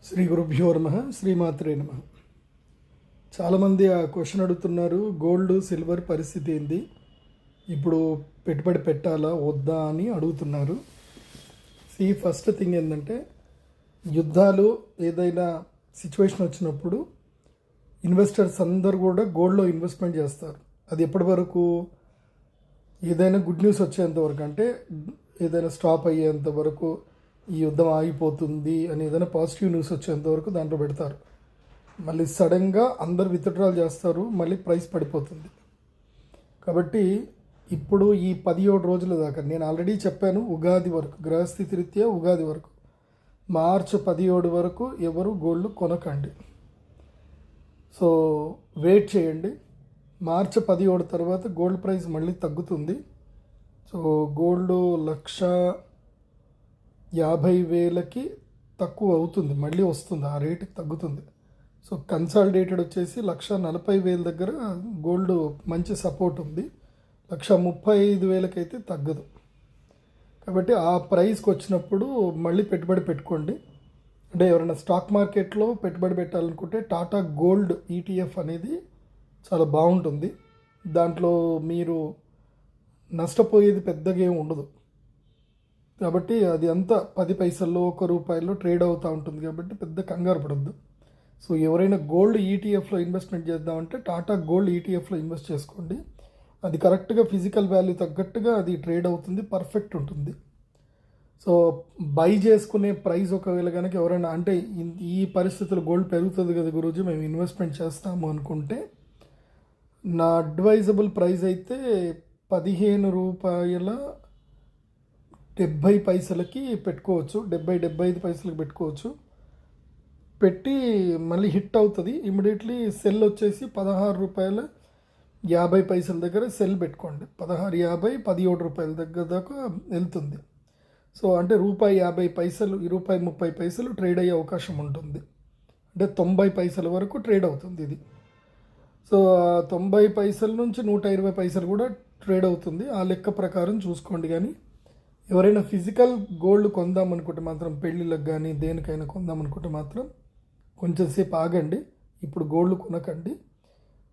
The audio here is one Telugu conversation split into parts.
శ్రీ గురుభ్యో నమః శ్రీమాత్రే నమః. చాలామంది ఆ క్వశ్చన్ అడుగుతున్నారు, గోల్డ్ సిల్వర్ పరిస్థితి ఏంది, ఇప్పుడు పెట్టుబడి పెట్టాలా వద్దా అని అడుగుతున్నారు. ఫస్ట్ థింగ్ ఏంటంటే, యుద్ధాలు ఏదైనా సిచ్యువేషన్ వచ్చినప్పుడు ఇన్వెస్టర్స్ అందరు కూడా గోల్డ్లో ఇన్వెస్ట్మెంట్ చేస్తారు. అది ఎప్పటి వరకు, ఏదైనా గుడ్ న్యూస్ వచ్చేంత వరకు, అంటే ఏదైనా స్టాప్ అయ్యేంత వరకు, ఈ యుద్ధం ఆగిపోతుంది అని ఏదైనా పాజిటివ్ న్యూస్ వచ్చేంత వరకు దాంట్లో పెడతారు. మళ్ళీ సడన్గా అందరు విత్డ్రాల్ చేస్తారు, మళ్ళీ ప్రైస్ పడిపోతుంది. కాబట్టి ఇప్పుడు ఈ 17 రోజుల దాకా నేను ఆల్రెడీ చెప్పాను, ఉగాది వరకు, గ్రహస్థితి రీత్యా ఉగాది వరకు, మార్చి 17 వరకు ఎవరు గోల్డ్ కొనకండి. సో వెయిట్ చేయండి. మార్చి 17 తర్వాత గోల్డ్ ప్రైస్ మళ్ళీ తగ్గుతుంది. సో గోల్డ్ 1,50,000కి తక్కువ అవుతుంది, మళ్ళీ వస్తుంది, ఆ రేటుకి తగ్గుతుంది. సో కన్సాలిడేటెడ్ వచ్చేసి 1,40,000 దగ్గర గోల్డ్ మంచి సపోర్ట్ ఉంది. 1,35,000 అయితే తగ్గదు. కాబట్టి ఆ ప్రైస్కి వచ్చినప్పుడు మళ్ళీ పెట్టుబడి పెట్టుకోండి. అంటే ఎవరైనా స్టాక్ మార్కెట్లో పెట్టుబడి పెట్టాలనుకుంటే టాటా గోల్డ్ ఈటీఎఫ్ అనేది చాలా బాగుంటుంది. దాంట్లో మీరు నష్టపోయేది పెద్దగా ఏమి ఉండదు. కాబట్టి అది అంతా 10 పైసల్లో, ₹1 ట్రేడ్ అవుతూ ఉంటుంది. కాబట్టి పెద్ద కంగారు పడద్దు. సో ఎవరైనా గోల్డ్ ఈటీఎఫ్లో ఇన్వెస్ట్మెంట్ చేద్దామంటే టాటా గోల్డ్ ఈటీఎఫ్లో ఇన్వెస్ట్ చేసుకోండి. అది కరెక్ట్గా ఫిజికల్ వాల్యూ తగ్గట్టుగా అది ట్రేడ్ అవుతుంది, పర్ఫెక్ట్ ఉంటుంది. సో బై చేసుకునే ప్రైస్ ఒకవేళ కనుక ఎవరైనా, అంటే ఈ పరిస్థితుల్లో గోల్డ్ పెరుగుతుంది కదా గురూజీ, మేము ఇన్వెస్ట్మెంట్ చేస్తాము అనుకుంటే, నా అడ్వైజబుల్ ప్రైస్ అయితే ₹15.70 పెట్టుకోవచ్చు. 70-75 పైసలకి పెట్టుకోవచ్చు. పెట్టి మళ్ళీ హిట్ అవుతుంది. ఇమీడియట్లీ సెల్ వచ్చేసి ₹16.50 దగ్గర సెల్ పెట్టుకోండి. 16.50, ₹17 దగ్గర దాకా వెళ్తుంది. సో అంటే ₹1.50, ₹1.30 ట్రేడ్ అయ్యే అవకాశం ఉంటుంది. అంటే 90 పైసల వరకు ట్రేడ్ అవుతుంది ఇది. సో 90 పైసల నుంచి 120 పైసలు కూడా ట్రేడ్ అవుతుంది. ఆ లెక్క ప్రకారం చూసుకోండి. కానీ ఎవరైనా ఫిజికల్ గోల్డ్ కొందామనుకుంటే మాత్రం, పెళ్ళిళ్ళకి కానీ దేనికైనా కొందామనుకుంటే మాత్రం కొంచెం సేపు ఆగండి. ఇప్పుడు గోల్డ్ కొనకండి.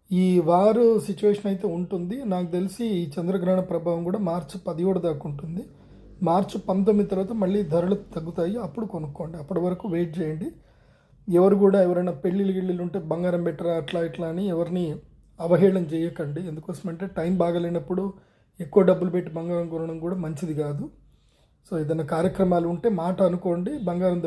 ఈ వారు సిచ్యువేషన్ అయితే ఉంటుంది. నాకు తెలిసి ఈ చంద్రగ్రహణ ప్రభావం కూడా మార్చి 17 దాకా ఉంటుంది. మార్చి 19 తర్వాత మళ్ళీ ధరలు తగ్గుతాయి, అప్పుడు కొనుక్కోండి. అప్పటి వరకు వెయిట్ చేయండి. ఎవరు కూడా ఎవరైనా పెళ్ళిళ్ళు ఉంటే బంగారం పెట్టరా అట్లా ఇట్లా అని ఎవరిని అవహేళన చేయకండి. ఎందుకోసమంటే టైం బాగలేనప్పుడు ఎక్కువ డబ్బులు పెట్టి బంగారం కొనడం కూడా మంచిది కాదు. సో ఏదైనా కార్యక్రమాలు ఉంటే మాట అనుకోండి, బంగారం